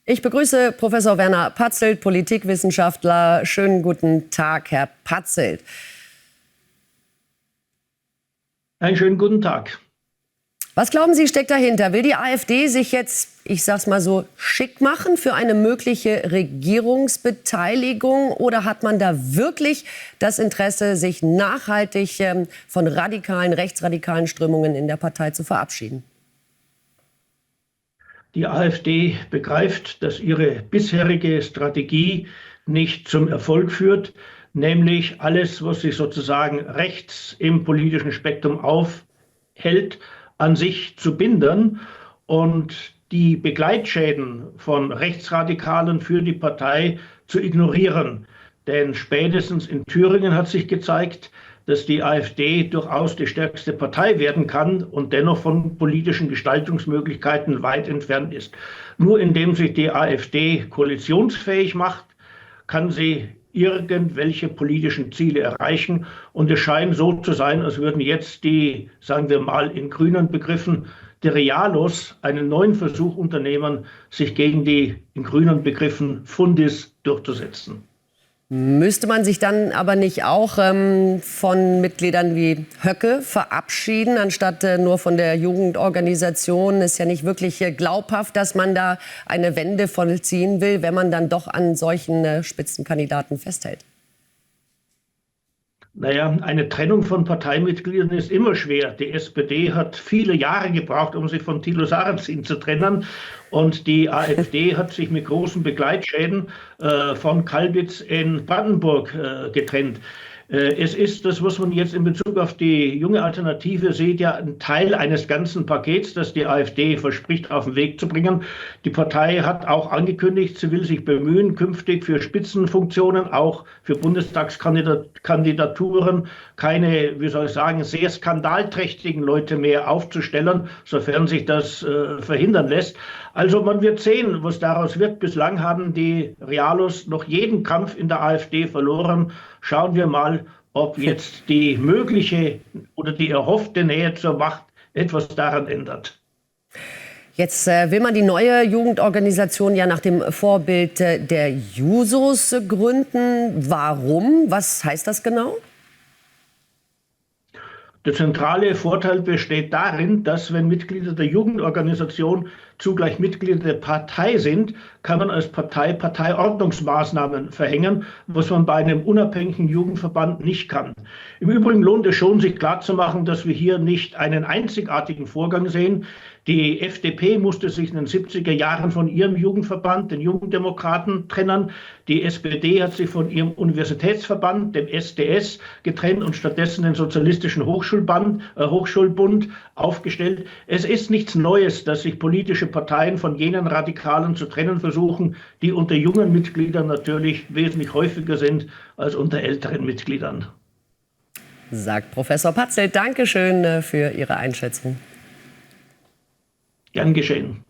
Ich begrüße Professor Werner Patzelt, Politikwissenschaftler. Schönen guten Tag, Herr Patzelt. Einen schönen guten Tag. Was glauben Sie, steckt dahinter? Will die AfD sich jetzt, ich sag's mal so, schick machen für eine mögliche Regierungsbeteiligung? Oder hat man da wirklich das Interesse, sich nachhaltig von rechtsradikalen Strömungen in der Partei zu verabschieden? Die AfD begreift, dass ihre bisherige Strategie nicht zum Erfolg führt, nämlich alles, was sich sozusagen rechts im politischen Spektrum aufhält, an sich zu binden und die Begleitschäden von Rechtsradikalen für die Partei zu ignorieren. Denn spätestens in Thüringen hat sich gezeigt, dass die AfD durchaus die stärkste Partei werden kann und dennoch von politischen Gestaltungsmöglichkeiten weit entfernt ist. Nur indem sich die AfD koalitionsfähig macht, kann sie irgendwelche politischen Ziele erreichen. Und es scheint so zu sein, als würden jetzt die, sagen wir mal in grünen Begriffen, die Realos einen neuen Versuch unternehmen, sich gegen die in grünen Begriffen Fundis durchzusetzen. Müsste man sich dann aber nicht auch von Mitgliedern wie Höcke verabschieden, anstatt nur von der Jugendorganisation? Ist ja nicht wirklich glaubhaft, dass man da eine Wende vollziehen will, wenn man dann doch an solchen Spitzenkandidaten festhält. Naja, eine Trennung von Parteimitgliedern ist immer schwer. Die SPD hat viele Jahre gebraucht, um sich von Thilo Sarrazin zu trennen. Und die AfD hat sich mit großen Begleitschäden von Kalbitz in Brandenburg getrennt. Es ist, das was man jetzt in Bezug auf die junge Alternative sieht, ja ein Teil eines ganzen Pakets, das die AfD verspricht, auf den Weg zu bringen. Die Partei hat auch angekündigt, sie will sich bemühen, künftig für Spitzenfunktionen, auch für Bundestagskandidaturen, keine, wie soll ich sagen, sehr skandalträchtigen Leute mehr aufzustellen, sofern sich das verhindern lässt. Also man wird sehen, was daraus wird. Bislang haben die Realos noch jeden Kampf in der AfD verloren. Schauen wir mal, ob jetzt die mögliche oder die erhoffte Nähe zur Macht etwas daran ändert. Jetzt will man die neue Jugendorganisation ja nach dem Vorbild der Jusos gründen. Warum? Was heißt das genau? Der zentrale Vorteil besteht darin, dass wenn Mitglieder der Jugendorganisation zugleich Mitglieder der Partei sind, kann man als Partei Parteiordnungsmaßnahmen verhängen, was man bei einem unabhängigen Jugendverband nicht kann. Im Übrigen lohnt es schon, sich klarzumachen, dass wir hier nicht einen einzigartigen Vorgang sehen. Die FDP musste sich in den 70er Jahren von ihrem Jugendverband, den Jugenddemokraten, trennen. Die SPD hat sich von ihrem Universitätsverband, dem SDS, getrennt und stattdessen den Sozialistischen Hochschulbund aufgestellt. Es ist nichts Neues, dass sich politische Parteien von jenen Radikalen zu trennen versuchen, die unter jungen Mitgliedern natürlich wesentlich häufiger sind als unter älteren Mitgliedern. Sagt Professor Patzelt. Dankeschön für Ihre Einschätzung. Gern geschehen.